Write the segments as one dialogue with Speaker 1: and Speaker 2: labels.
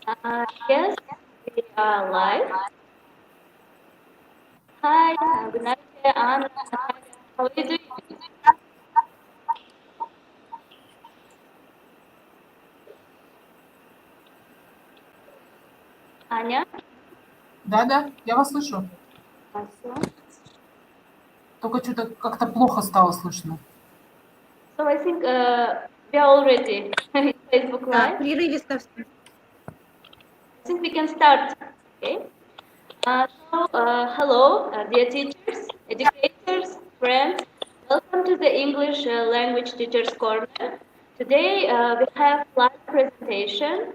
Speaker 1: Yes, we are live. Hi, good night, Anna, Natalia. How are you doing? Аня?
Speaker 2: Да, я вас слышу.
Speaker 1: Awesome.
Speaker 2: Только что-то как-то плохо стало слышно.
Speaker 1: So I think we are already in Facebook Live.
Speaker 3: Прерывисто все.
Speaker 1: I think we can start. Okay. Hello, dear teachers, educators, friends. Welcome to the English Language Teachers Corner. Today we have live presentation of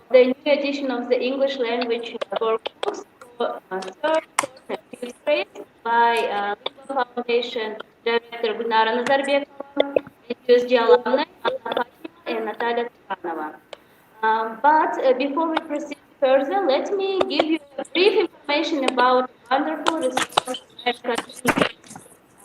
Speaker 1: the new edition of the English language workbooks for third, fourth, and fifth grade by Lingua Foundation Director Gulnara Nazarbekova and USG alumni Fatneva and Natalia Tsukanova. But before we proceed further, let me give you a brief information about wonderful resources American English.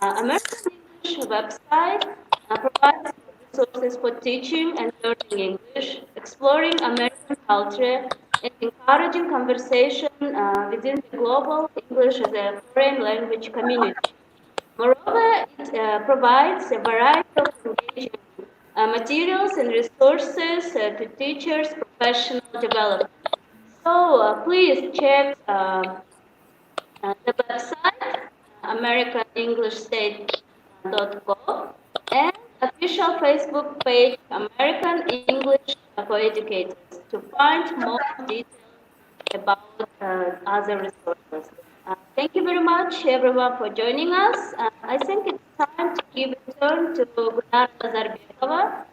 Speaker 1: American English website provides resources for teaching and learning English, exploring American culture, and encouraging conversation within the global English as a foreign language community. Moreover, it provides a variety of engaging materials and resources to teachers' professional development. So please check the website americanenglishstate.com and official Facebook page American English for Educators to find more details about other resources. Thank you very much, everyone, for joining us. I think it's time to give a turn to Gulnara Nazarbekova.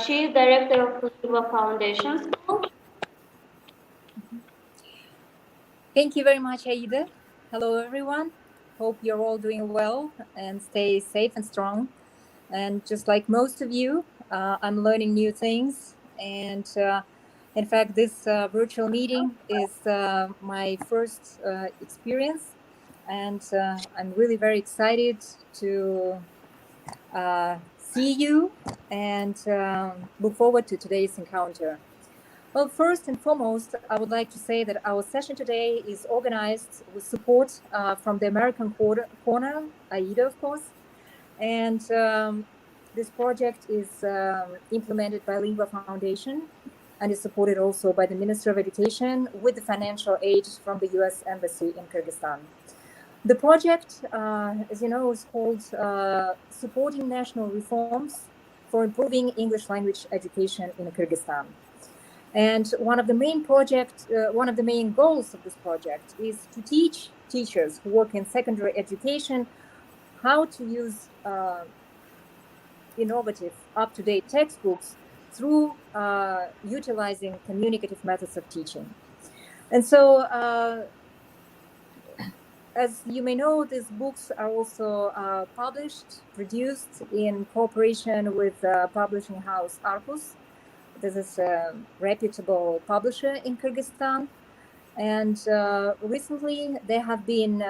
Speaker 1: She is director of Lingua Foundation School.
Speaker 3: Thank you very much, Aida. Hello, everyone. Hope you're all doing well and stay safe and strong. And just like most of you, I'm learning new things. And in fact, this virtual meeting is my first experience. And I'm really very excited to see you and look forward to today's encounter. Well, first and foremost, I would like to say that our session today is organized with support from the American Corner, AIDA, of course. And this project is implemented by Lingua Foundation and is supported also by the Ministry of Education with the financial aid from the US Embassy in Kyrgyzstan. The project, as you know, is called Supporting National Reforms for Improving English Language Education in Kyrgyzstan. And one of the main goals of this project is to teach teachers who work in secondary education how to use innovative, up-to-date textbooks through utilizing communicative methods of teaching. And so, as you may know, these books are also produced in cooperation with publishing house Arcus. This is a reputable publisher in Kyrgyzstan. And recently there have been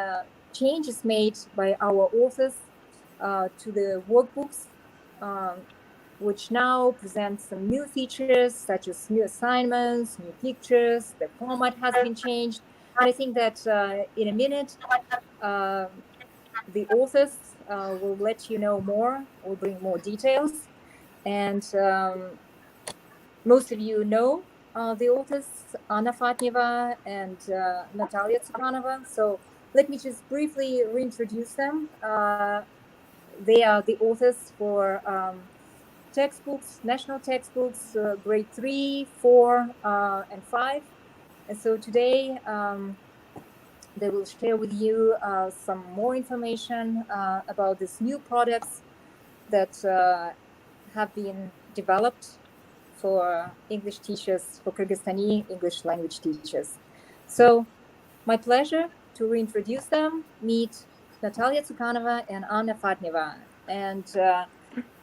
Speaker 3: changes made by our authors to the workbooks, which now present some new features such as new assignments, new pictures, the format has been changed. And I think that in a minute, the authors will let you know more, will bring more details. And most of you know the authors, Anna Fatneva and Natalia Tsukanova. So let me just briefly reintroduce them. They are the authors for textbooks, national textbooks, grade 3, 4, and 5. And so today they will share with you some more information about these new products that have been developed for English teachers, for Kyrgyzstani English language teachers. So my pleasure to reintroduce them, meet Natalia Tsukanova and Anna Fatneva. And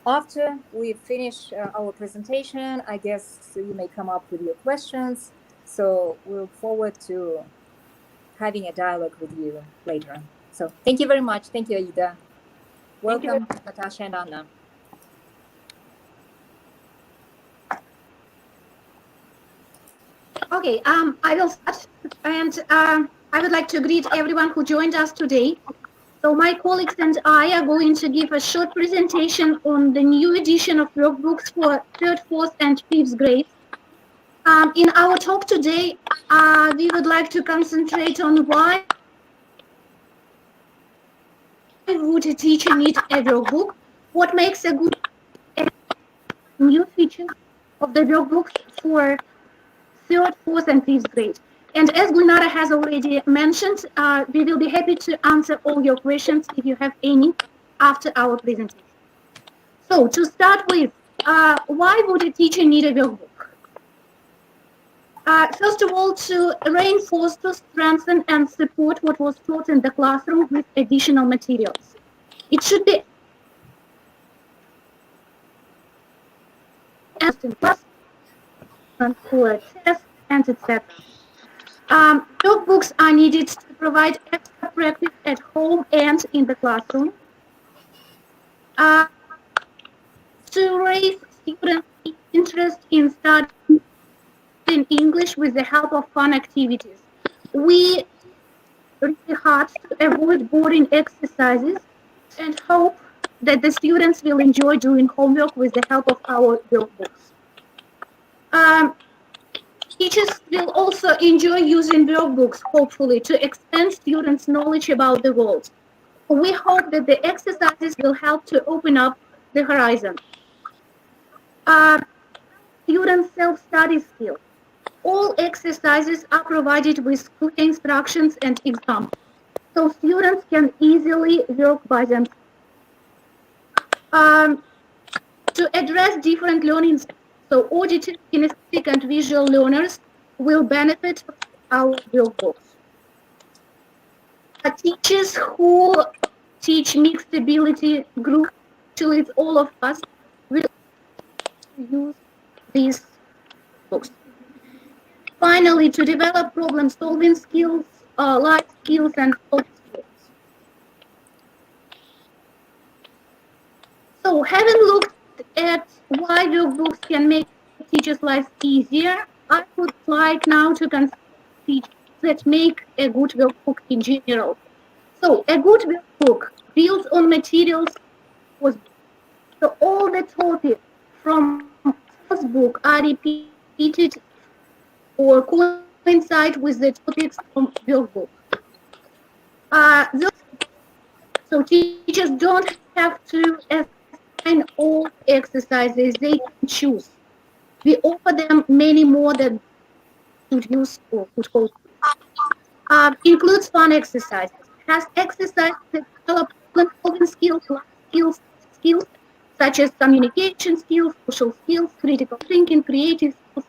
Speaker 3: after we finish our presentation, I guess you may come up with your questions. So we look forward to having a dialogue with you later. So thank you very much. Thank you, Aida. Welcome, Natasha and Anna.
Speaker 4: I will start, and I would like to greet everyone who joined us today. So my colleagues and I are going to give a short presentation on the new edition of workbooks for third, fourth, and fifth grades. In our talk today, we would like to concentrate on why would a teacher need a workbook, what makes a good new features of the workbooks for third, fourth, and fifth grade. And as Gulnara has already mentioned, we will be happy to answer all your questions if you have any after our presentation. So to start with, why would a teacher need a workbook? First of all, to reinforce, to strengthen and support what was taught in the classroom with additional materials. It should be asked in class for a test and etc. Workbooks are needed to provide extra practice at home and in the classroom. To raise students' interest in studying English with the help of fun activities. We really hard to avoid boring exercises and hope that the students will enjoy doing homework with the help of our workbooks. Teachers will also enjoy using workbooks, hopefully, to expand students' knowledge about the world. We hope that the exercises will help to open up the horizon. Students' self-study skills. All exercises are provided with clear instructions and examples, so students can easily work by themselves. To address different learning styles, so auditive, kinesthetic, and visual learners will benefit from our workbooks. Teachers who teach mixed ability groups, actually it's all of us, will use these books. Finally, to develop problem-solving skills, life skills, and soft skills. So, having looked at why workbooks can make teachers' lives easier, I would like now to consider features that make a good workbook in general. So, a good workbook builds on materials. So, all the topics from first book are repeated or coincide with the topics from workbook. So teachers don't have to assign all exercises, they can choose. We offer them many more that could use or could hold. Includes fun exercises, has exercises that develop problem-solving skills, life skills, such as communication skills, social skills, critical thinking, creative skills.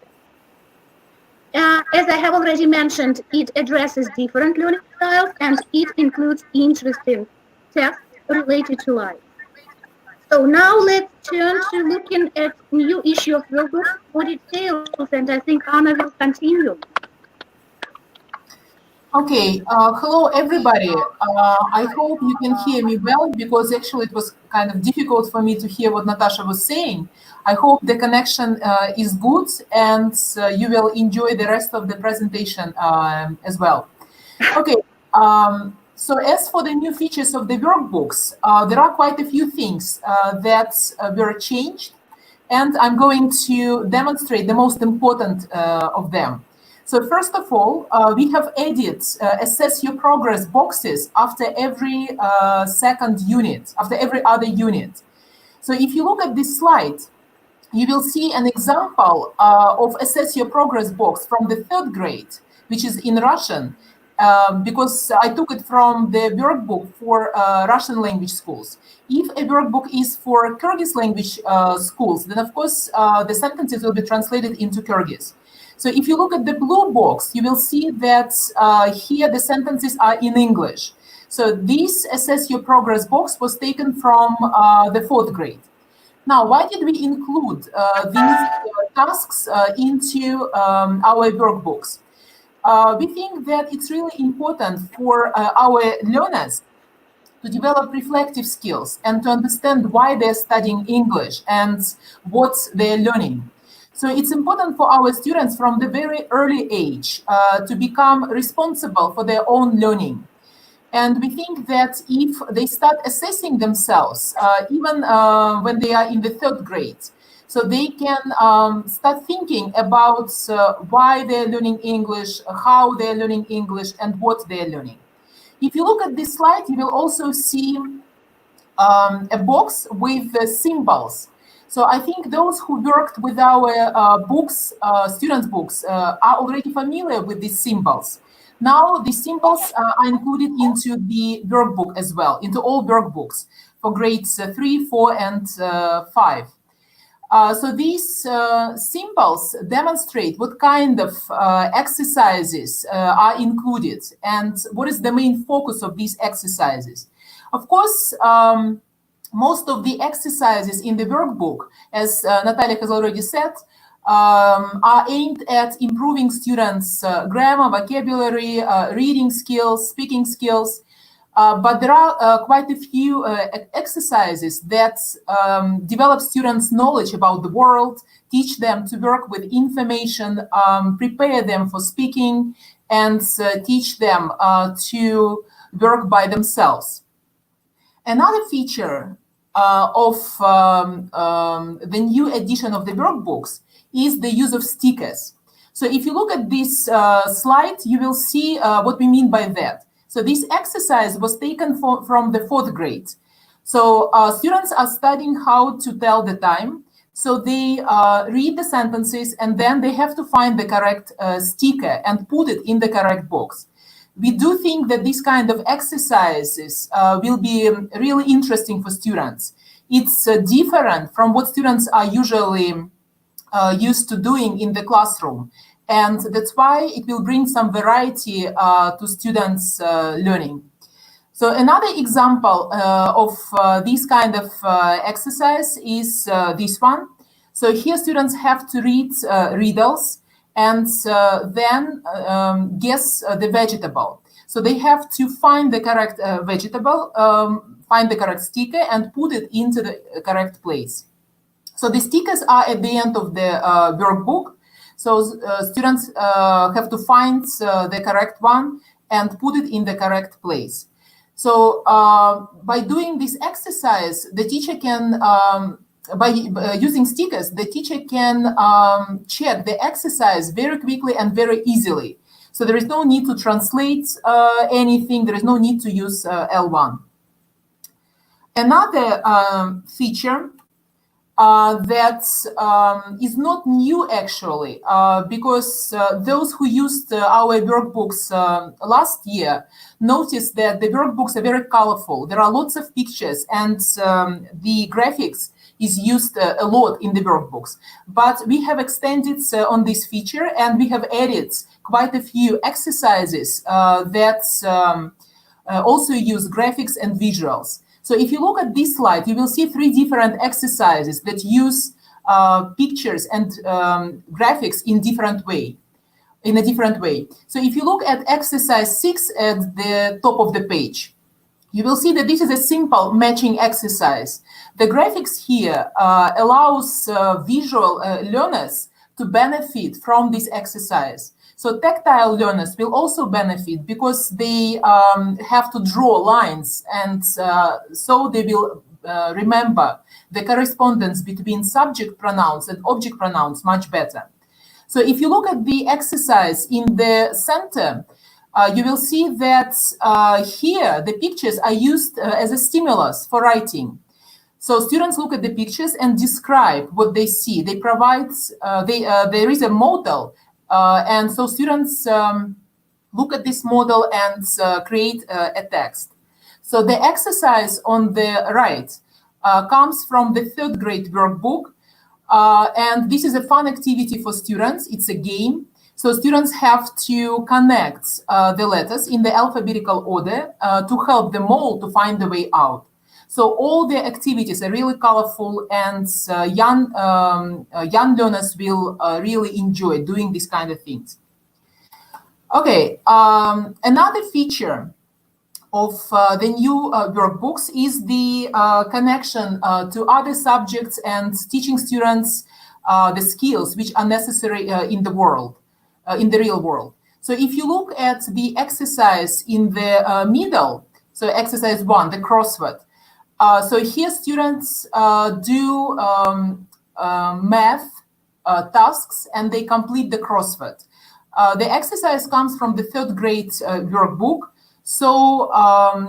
Speaker 4: As I have already mentioned, it addresses different learning styles and it includes interesting tests related to life. So now let's turn to looking at new issue of workbooks for details, and I think Anna will continue.
Speaker 2: Okay, hello everybody. I hope you can hear me well, because actually it was kind of difficult for me to hear what Natasha was saying. I hope the connection is good and you will enjoy the rest of the presentation as well. Okay, so as for the new features of the workbooks, there are quite a few things that were changed, and I'm going to demonstrate the most important of them. So first of all, we have added assess your progress boxes after every second unit, after every other unit. So if you look at this slide, you will see an example of assess your progress box from the third grade, which is in Russian, because I took it from the workbook for Russian language schools. If a workbook is for Kyrgyz language schools, then of course the sentences will be translated into Kyrgyz. So if you look at the blue box, you will see that here the sentences are in English. So this assess your progress box was taken from the fourth grade. Now, why did we include these tasks into our workbooks? We think that it's really important for our learners to develop reflective skills and to understand why they're studying English and what they're learning. So it's important for our students from the very early age to become responsible for their own learning. And we think that if they start assessing themselves, even when they are in the 3rd grade, so they can start thinking about why they're learning English, how they're learning English, and what they're learning. If you look at this slide, you will also see a box with symbols. So I think those who worked with our books, students' books, are already familiar with these symbols. Now the symbols are included into the workbook as well, into all workbooks for grades 3, 4, and 5. So these symbols demonstrate what kind of exercises are included and what is the main focus of these exercises. Of course, most of the exercises in the workbook, as Natalia has already said, are aimed at improving students' grammar, vocabulary, reading skills, speaking skills. But there are quite a few exercises that develop students' knowledge about the world, teach them to work with information, prepare them for speaking, and teach them to work by themselves. Another feature of the new edition of the workbooks is the use of stickers. So if you look at this slide, you will see what we mean by that. So this exercise was taken from the 4th grade. So students are studying how to tell the time. So they read the sentences and then they have to find the correct sticker and put it in the correct box. We do think that this kind of exercises will be really interesting for students. It's different from what students are usually used to doing in the classroom. And that's why it will bring some variety to students' learning. So another example of this kind of exercise is this one. So here students have to read riddles and then guess the vegetable. So they have to find the correct vegetable, find the correct sticker and put it into the correct place. So the stickers are at the end of the workbook. So students have to find the correct one and put it in the correct place. So by doing this exercise, the teacher can, by using stickers, the teacher can check the exercise very quickly and very easily. So there is no need to translate anything. There is no need to use L1. Another feature that is not new actually, because those who used our workbooks last year noticed that the workbooks are very colorful. There are lots of pictures and the graphics is used a lot in the workbooks. But we have extended on this feature and we have added quite a few exercises that also use graphics and visuals. So if you look at this slide, you will see 3 different exercises that use pictures and graphics in a different way. So if you look at exercise 6 at the top of the page, you will see that this is a simple matching exercise. The graphics here allows visual learners to benefit from this exercise. So tactile learners will also benefit because they have to draw lines and so they will remember the correspondence between subject pronouns and object pronouns much better. So if you look at the exercise in the center, you will see that here the pictures are used as a stimulus for writing. So students look at the pictures and describe what they see. They provide, there is a model, and so students look at this model and create a text. So the exercise on the right comes from the 3rd grade workbook, and this is a fun activity for students. It's a game. So students have to connect the letters in the alphabetical order to help them all to find the way out. So all the activities are really colorful and young learners will really enjoy doing these kind of things. Okay, another feature of the new workbooks is the connection to other subjects and teaching students the skills which are necessary in the world, in the real world. So if you look at the exercise in the middle, so exercise 1, the crossword. So here students do math tasks and they complete the crossword. The exercise comes from the 3rd grade workbook. So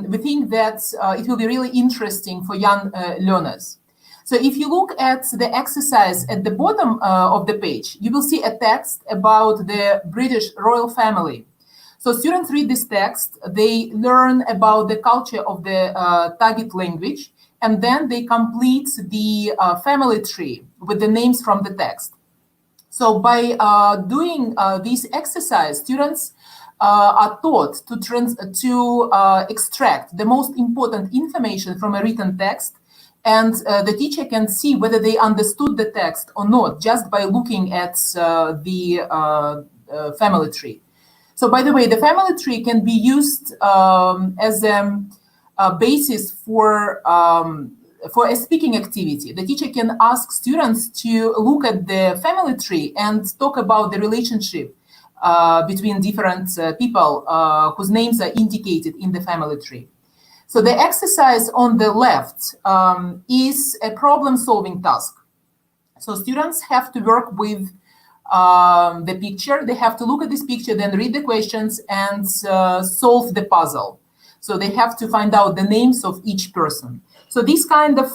Speaker 2: we think that it will be really interesting for young learners. So if you look at the exercise at the bottom of the page, you will see a text about the British royal family. So students read this text, they learn about the culture of the target language, and then they complete the family tree with the names from the text. So by doing this exercise, students are taught to extract the most important information from a written text, and the teacher can see whether they understood the text or not just by looking at the family tree. So by the way, the family tree can be used as a basis for a speaking activity. The teacher can ask students to look at the family tree and talk about the relationship between different people whose names are indicated in the family tree. So the exercise on the left is a problem-solving task. So students have to work with the picture. They have to look at this picture, then read the questions and solve the puzzle. So they have to find out the names of each person. So these kind of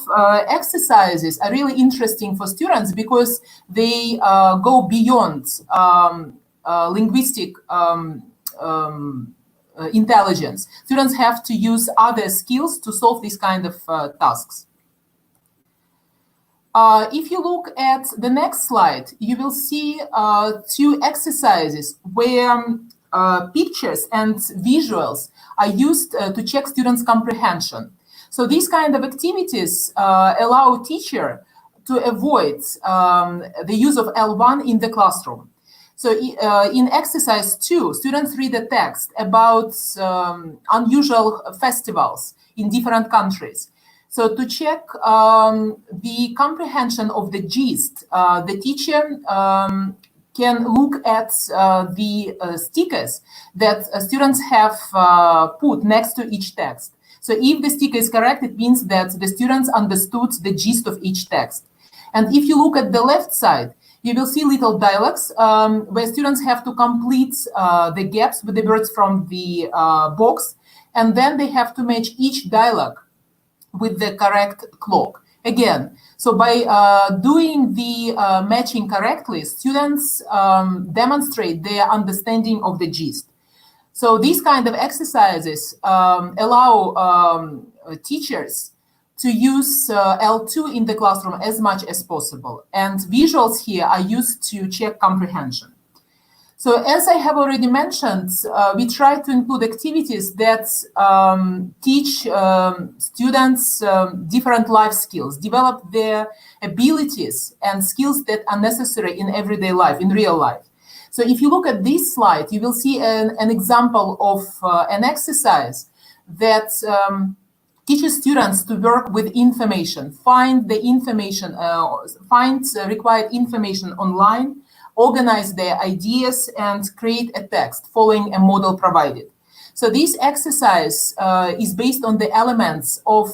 Speaker 2: exercises are really interesting for students because they go beyond linguistic intelligence. Students have to use other skills to solve these kind of tasks. If you look at the next slide, you will see 2 exercises where pictures and visuals are used to check students' comprehension. So these kind of activities allow teacher to avoid the use of L1 in the classroom. So in exercise 2, students read a text about unusual festivals in different countries. So to check the comprehension of the gist, the teacher can look at the stickers that students have put next to each text. So if the sticker is correct, it means that the students understood the gist of each text. And if you look at the left side, you will see little dialogues where students have to complete the gaps with the words from the box, and then they have to match each dialogue with the correct clock. Again, so by doing the matching correctly, students demonstrate their understanding of the gist. So these kind of exercises allow teachers to use L2 in the classroom as much as possible. And visuals here are used to check comprehension. So as I have already mentioned, we try to include activities that teach students different life skills, develop their abilities and skills that are necessary in everyday life, in real life. So if you look at this slide, you will see an example of an exercise that teaches students to work with information, find the information, find required information online, organize their ideas, and create a text following a model provided. So this exercise is based on the elements of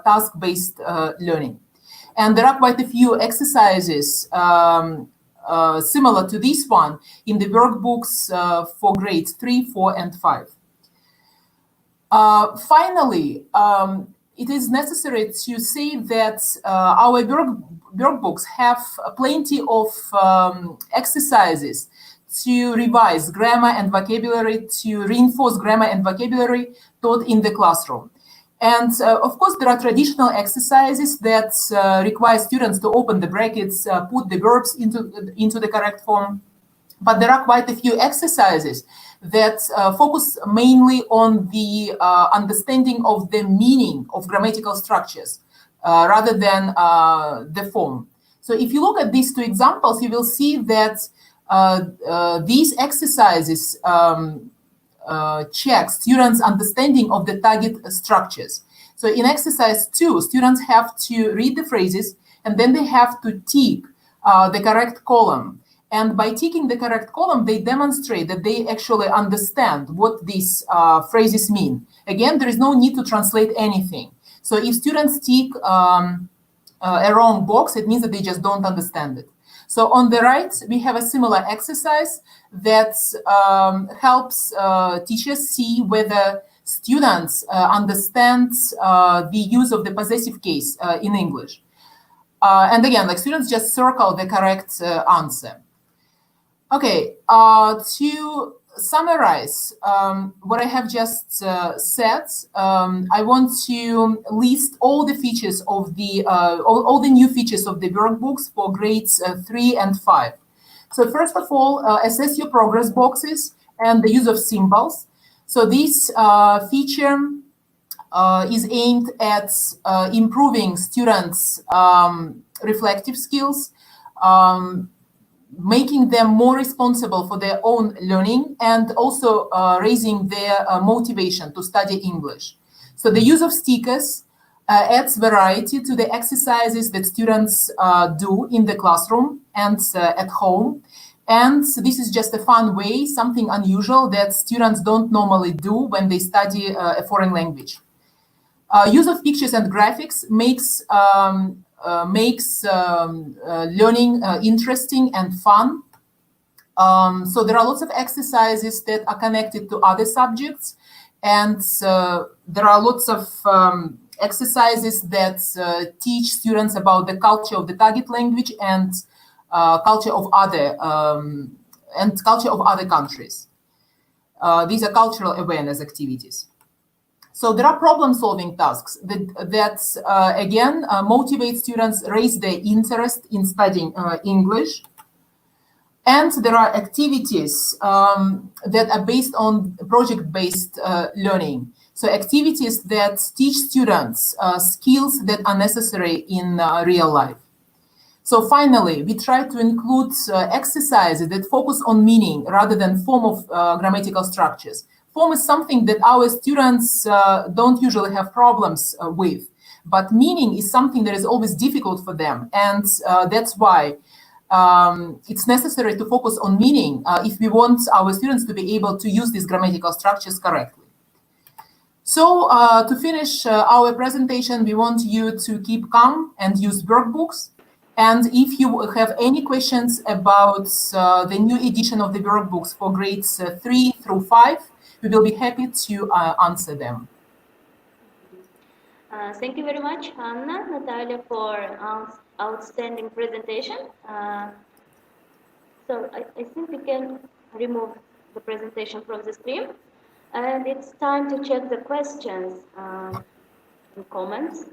Speaker 2: task-based learning. And there are quite a few exercises similar to this one in the workbooks for grades 3, 4, and 5. Finally, it is necessary to say that our workbooks have plenty of exercises to revise grammar and vocabulary, to reinforce grammar and vocabulary taught in the classroom. And of course, there are traditional exercises that require students to open the brackets, put the verbs into the correct form. But there are quite a few exercises that focus mainly on the understanding of the meaning of grammatical structures rather than the form. So if you look at these 2 examples, you will see that these exercises check students' understanding of the target structures. So in exercise 2, students have to read the phrases and then they have to tick the correct column. And by ticking the correct column, they demonstrate that they actually understand what these phrases mean. Again, there is no need to translate anything. So if students tick a wrong box, it means that they just don't understand it. So on the right, we have a similar exercise that helps teachers see whether students understand the use of the possessive case in English. And again, like students just circle the correct answer. Okay, to summarize what I have just said, I want to list all the features of the all the new features of the workbooks for grades 3 and 5. So first of all, assess your progress boxes and the use of symbols. So this feature is aimed at improving students' reflective skills, making them more responsible for their own learning, and also raising their motivation to study English. So the use of stickers adds variety to the exercises that students do in the classroom and at home. And this is just a fun way, something unusual that students don't normally do when they study a foreign language. Use of pictures and graphics makes learning interesting and fun. So there are lots of exercises that are connected to other subjects, and there are lots of exercises that teach students about the culture of the target language and culture of other countries. These are cultural awareness activities. So there are problem-solving tasks that again, motivate students, raise their interest in studying English. And there are activities that are based on project-based learning. So activities that teach students skills that are necessary in real life. So finally, we try to include exercises that focus on meaning rather than form of grammatical structures. Form is something that our students don't usually have problems with, but meaning is something that is always difficult for them. And that's why it's necessary to focus on meaning if we want our students to be able to use these grammatical structures correctly. So to finish our presentation, we want you to keep calm and use workbooks. And if you have any questions about the new edition of the workbooks for grades 3 through 5, we will be happy to answer them.
Speaker 1: Thank you very much, Anna, Natalia, for outstanding presentation. So I think we can remove the presentation from the screen. And it's time to check the questions and comments.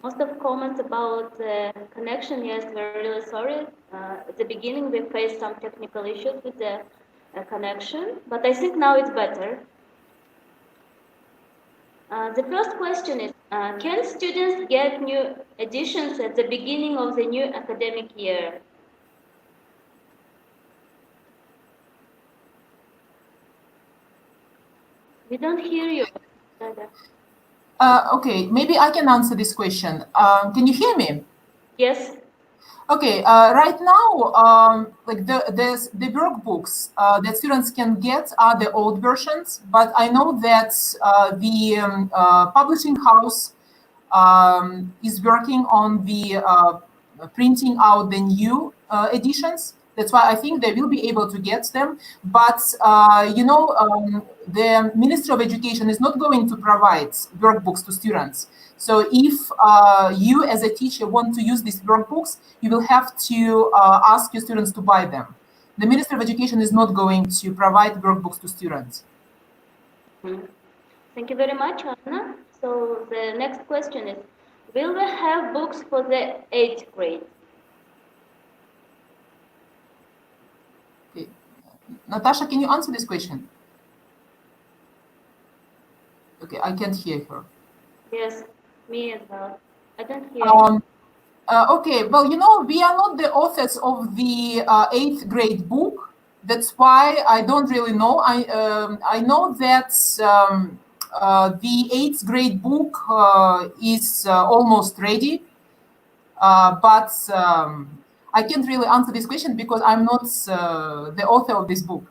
Speaker 1: Most of comments about the connection, yes, we're really sorry. At the beginning, we faced some technical issues with the connection, but I think now it's better. The first question is, can students get new editions at the beginning of the new academic year? We don't hear you.
Speaker 2: Okay, maybe I can answer this question. Can you hear me?
Speaker 1: Yes.
Speaker 2: Okay, right now, like the workbooks that students can get are the old versions, but I know that the publishing house is working on the printing out the new editions. That's why I think they will be able to get them. But, you know, the Ministry of Education is not going to provide workbooks to students. So if you as a teacher want to use these workbooks, you will have to ask your students to buy them. The Ministry of Education is not going to provide workbooks to students.
Speaker 1: Thank you very much, Anna. So the next question is, will we have books for the 8th grade?
Speaker 2: Okay. Natasha, can you answer this question? Okay, I can't hear her.
Speaker 1: Yes, me as well. I don't hear you.
Speaker 2: Okay, well, you know, we are not the authors of the 8th grade book. That's why I don't really know. I know that the 8th grade book is almost ready. but I can't really answer this question because I'm not the author of this book.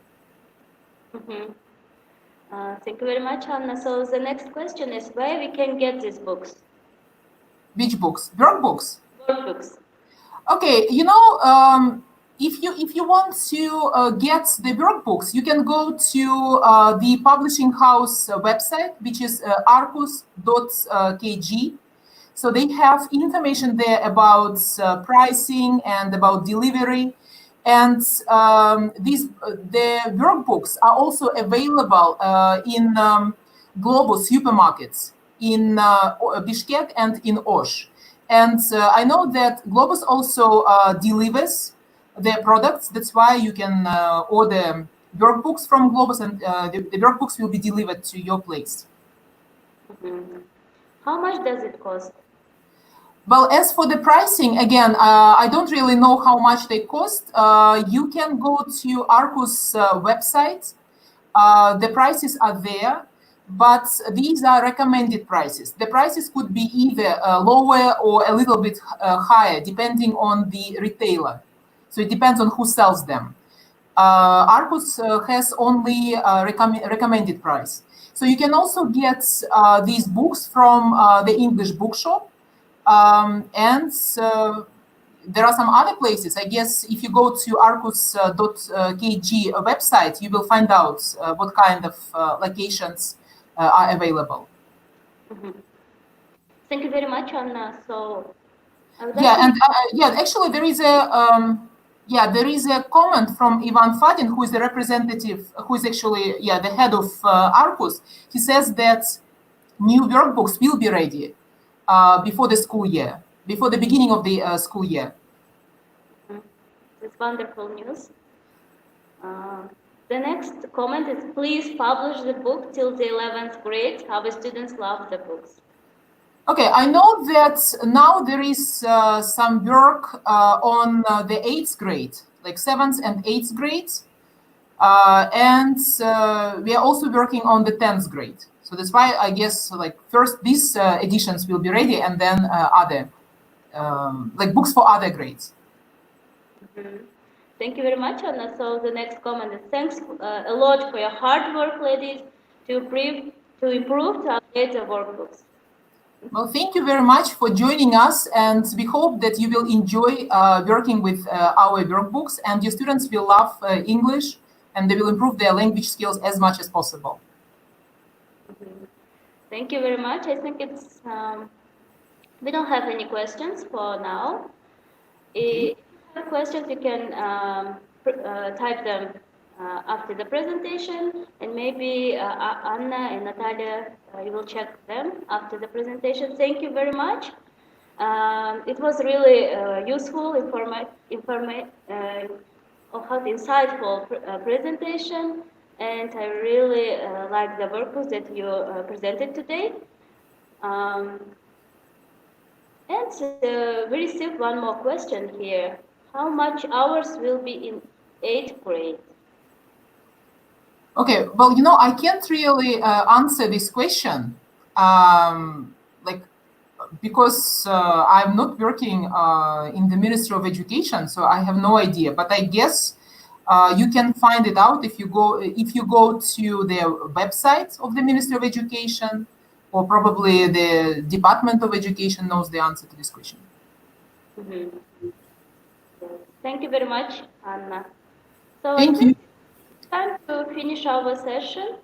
Speaker 1: Thank you very much, Anna. So the next question is where we can get these books?
Speaker 2: Which books? Workbooks?
Speaker 1: Workbooks.
Speaker 2: Okay, if you want to get the workbooks, you can go to the publishing house website, which is arcus.kg. So they have information there about pricing and about delivery. And the workbooks are also available in global supermarkets in Bishkek and in Osh. And I know that Globus also delivers their products. That's why you can order workbooks from Globus, and the workbooks will be delivered to your place.
Speaker 1: How much does it cost?
Speaker 2: Well, as for the pricing, again, I don't really know how much they cost. You can go to Arcus website. The prices are there, but these are recommended prices. The prices could be either lower or a little bit higher, depending on the retailer. So it depends on who sells them. Arcus has only recommended price. So you can also get these books from the English bookshop. And there are some other places. I guess if you go to arcus.kg website, you will find out what kind of locations are available.
Speaker 1: Thank you very much, Anna. So,
Speaker 2: actually, there is a comment from Ivan Fadin, who is the representative, who is actually the head of Arcus. He says that new workbooks will be ready before the school year, before the beginning of the school year.
Speaker 1: It's wonderful news. The next comment is, please publish the book till the 11th grade. Our students love the books.
Speaker 2: Okay, I know that now there is some work on the 8th grade, like 7th and 8th grades. And we are also working on the 10th grade. So that's why I guess like first these editions will be ready, and then other like books for other grades.
Speaker 1: Thank you very much, Anna. So the next comment is, thanks a lot for your hard work, ladies, to improve to update the workbooks.
Speaker 2: Well, thank you very much for joining us, and we hope that you will enjoy working with our workbooks, and your students will love English, and they will improve their language skills as much as possible.
Speaker 1: Thank you very much. I think it's we don't have any questions for now. If you have questions, you can type them after the presentation, and maybe Anna and Natalia, you will check them after the presentation. Thank you very much. It was really useful, insightful presentation, and I really like the workbooks that you presented today. And we received one more question here. How much hours will be in 8th grade?
Speaker 2: Okay, well, I can't really answer this question, because I'm not working in the Ministry of Education, so I have no idea. But I guess you can find it out if you go to the website of the Ministry of Education, or probably the Department of Education knows the answer to this question.
Speaker 1: Thank you very much, Anna. So
Speaker 2: Thank you.
Speaker 1: It's time to finish our session.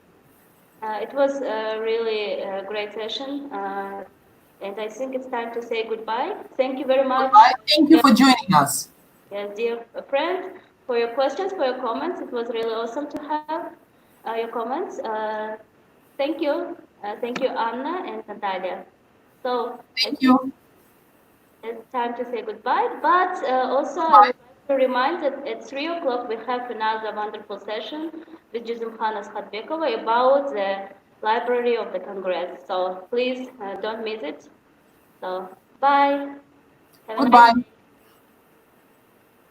Speaker 1: It was a really great session, and I think it's time to say goodbye. Thank you very much.
Speaker 2: Goodbye. Thank you for joining us.
Speaker 1: Yes, dear friends, for your questions, for your comments. It was really awesome to have your comments. Thank you. Thank you, Anna and Natalia. So
Speaker 2: thank you.
Speaker 1: It's time to say goodbye, but also I would like to remind that at 3 o'clock we have another wonderful session with Gulnara Nazarbekova about the Library of the Congress. So please don't miss it. So bye.
Speaker 2: Goodbye.